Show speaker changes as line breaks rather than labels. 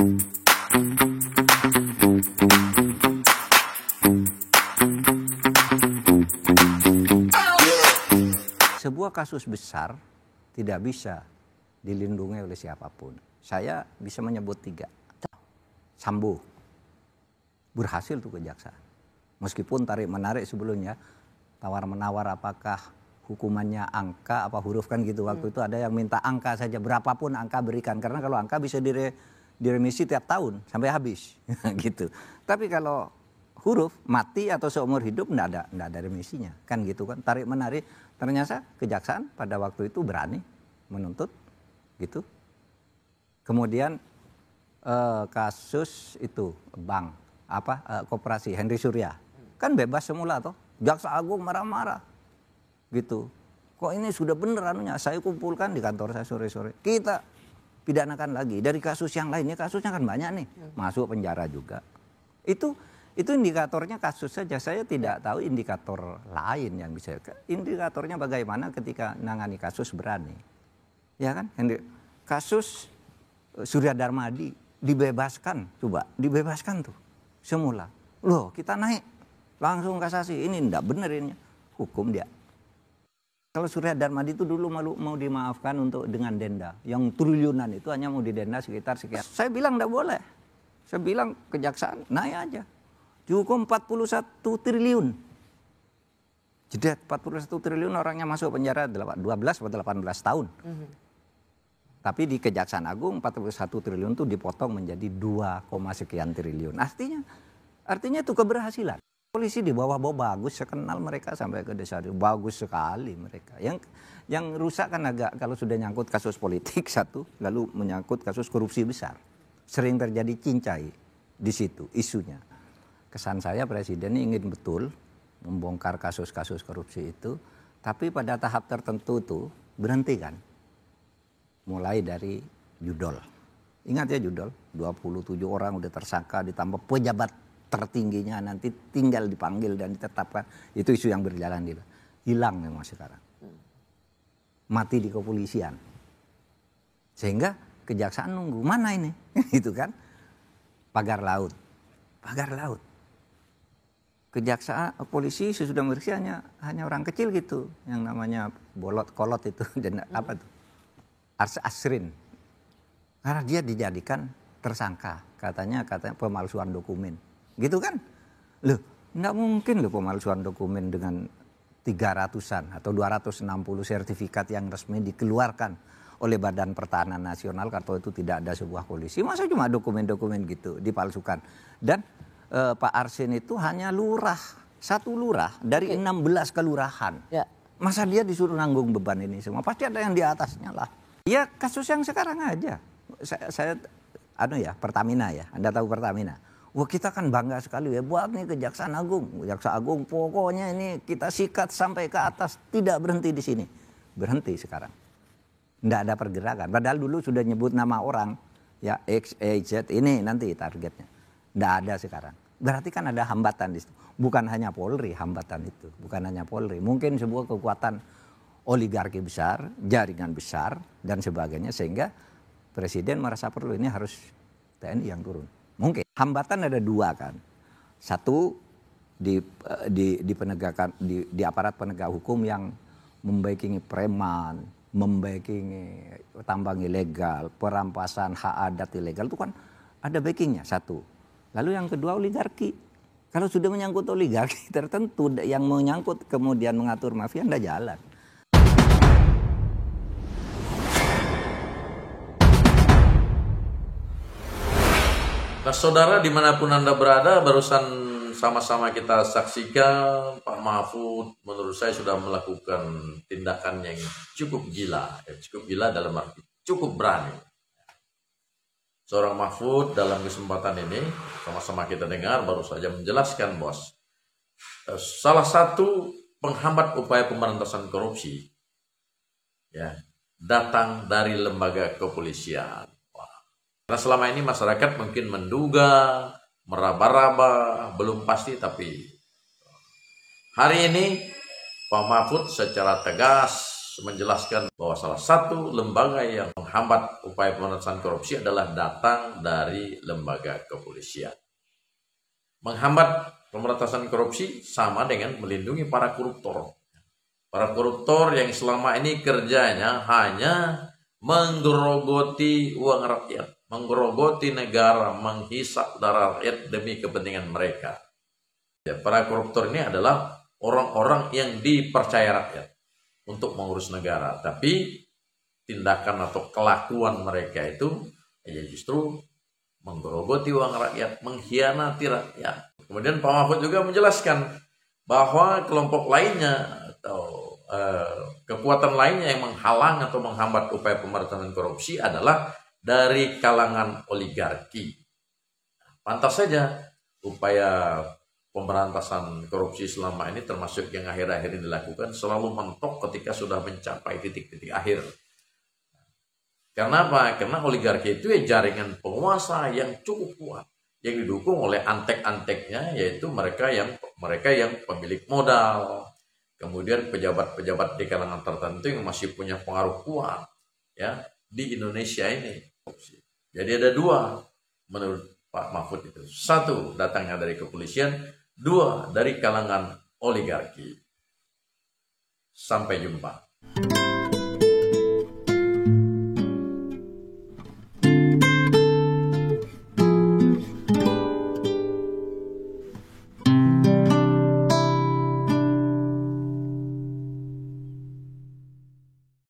Sebuah kasus besar tidak bisa dilindungi oleh siapapun. Saya bisa menyebut 3. Sambo berhasil tuh kejaksaan. Meskipun tarik-menarik sebelumnya, tawar-menawar apakah hukumannya angka apa huruf kan gitu. Waktu itu ada yang minta angka saja, berapapun angka berikan. Karena kalau angka bisa diremisi tiap tahun sampai habis gitu. Tapi kalau huruf mati atau seumur hidup enggak ada remisinya kan gitu kan. Tarik-menarik. Ternyata kejaksaan pada waktu itu berani menuntut gitu. Kemudian kasus itu bank koperasi Henry Surya kan bebas semula toh. Jaksa Agung marah-marah gitu. Kok ini sudah bener anunya, saya kumpulkan di kantor saya sore-sore. Kita pidanakan lagi dari kasus yang lainnya, kasusnya kan banyak nih. Masuk penjara juga. Itu indikatornya kasus saja. Saya tidak tahu indikator lain yang bisa. Indikatornya bagaimana ketika nangani kasus berani. Ya kan? Kasus Surya Darmadi dibebaskan, coba dibebaskan tuh semula. Loh, kita naik langsung kasasi. Ini enggak bener ini. Hukum dia. Kalau Surya Darmadi itu dulu mau dimaafkan dengan denda. Yang triliunan itu hanya mau didenda sekitar sekian. Saya bilang enggak boleh. Saya bilang kejaksaan naik aja. Dihukum 41 triliun. Jadi 41 triliun orangnya masuk penjara 12 atau 18 tahun. Tapi di Kejaksaan Agung 41 triliun itu dipotong menjadi 2, sekian triliun. Artinya itu keberhasilan. Polisi di bawah bagus, saya kenal mereka sampai ke desa. Bagus sekali mereka. Yang rusak kan agak kalau sudah nyangkut kasus politik satu, lalu menyangkut kasus korupsi besar. Sering terjadi cincai di situ isunya. Kesan saya Presiden ingin betul membongkar kasus-kasus korupsi itu, tapi pada tahap tertentu tuh berhenti kan. Mulai dari judol. Ingat ya judol, 27 orang udah tersangka ditambah pejabat tertingginya nanti tinggal dipanggil dan ditetapkan. Itu isu yang berjalan gitu. Hilang memang sekarang. Mati di kepolisian. Sehingga kejaksaan nunggu, mana ini? Gitu kan. Pagar laut. Kejaksaan, polisi sesudah meriksa hanya orang kecil gitu, yang namanya kolot itu dan apa tuh, Asrin, karena dia dijadikan tersangka, katanya pemalsuan dokumen, gitu kan? Loh, nggak mungkin loh pemalsuan dokumen dengan 300-an atau 260 sertifikat yang resmi dikeluarkan oleh Badan Pertahanan Nasional kalau itu tidak ada sebuah polisi, masa cuma dokumen-dokumen gitu dipalsukan. Dan Pak Arsin itu hanya satu lurah dari 16 kelurahan. Ya. Masa dia disuruh nanggung beban ini semua? Pasti ada yang di atasnya lah. Ya kasus yang sekarang aja. Saya Pertamina ya. Anda tahu Pertamina. Wah kita kan bangga sekali ya buat nih Kejaksaan Agung. Jaksa Agung pokoknya ini kita sikat sampai ke atas. Tidak berhenti di sini. Berhenti sekarang. Nggak ada pergerakan. Padahal dulu sudah nyebut nama orang. Ya X, Y, Z ini nanti targetnya. Nggak ada sekarang. Berarti kan ada hambatan di situ. Bukan hanya Polri hambatan itu. Bukan hanya Polri. Mungkin sebuah kekuatan oligarki besar, jaringan besar, dan sebagainya. Sehingga Presiden merasa perlu ini harus TNI yang turun. Mungkin. Hambatan ada 2 kan. Satu, di penegakan, di aparat penegak hukum yang membaikingi preman, membaikingi tambang ilegal, perampasan hak adat ilegal. Itu kan ada backingnya, satu. Lalu yang kedua oligarki. Kalau sudah menyangkut oligarki tertentu yang menyangkut kemudian mengatur mafia enggak jalan.
Nah saudara dimanapun Anda berada, barusan sama-sama kita saksikan Pak Mahfud menurut saya sudah melakukan tindakan yang cukup gila. Cukup gila dalam arti cukup berani. Seorang Mahfud dalam kesempatan ini sama-sama kita dengar baru saja menjelaskan bos, salah satu penghambat upaya pemberantasan korupsi ya datang dari lembaga kepolisian. Karena selama ini masyarakat mungkin menduga, meraba-raba, belum pasti, tapi hari ini Pak Mahfud secara tegas menjelaskan bahwa salah satu lembaga yang menghambat upaya pemberantasan korupsi adalah datang dari lembaga kepolisian. Menghambat pemberantasan korupsi sama dengan melindungi para koruptor. Para koruptor yang selama ini kerjanya hanya menggerogoti uang rakyat, menggerogoti negara, menghisap darah rakyat demi kepentingan mereka. Ya, para koruptor ini adalah orang-orang yang dipercaya rakyat untuk mengurus negara, tapi tindakan atau kelakuan mereka itu ya justru menggerogoti uang rakyat, mengkhianati rakyat. Kemudian Pak Mahfud juga menjelaskan bahwa kelompok lainnya atau kekuatan lainnya yang menghalang atau menghambat upaya pemberantasan korupsi adalah dari kalangan oligarki. Pantas saja upaya pemberantasan korupsi selama ini termasuk yang akhir-akhir ini dilakukan selalu mentok ketika sudah mencapai titik-titik akhir. Karena apa? Karena oligarki itu ya jaringan penguasa yang cukup kuat, yang didukung oleh antek-anteknya, yaitu mereka yang pemilik modal, kemudian pejabat-pejabat di kalangan tertentu yang masih punya pengaruh kuat ya di Indonesia ini. Jadi ada dua menurut Pak Mahfud itu. Satu, datangnya dari kepolisian. Dua, dari kalangan oligarki. Sampai jumpa.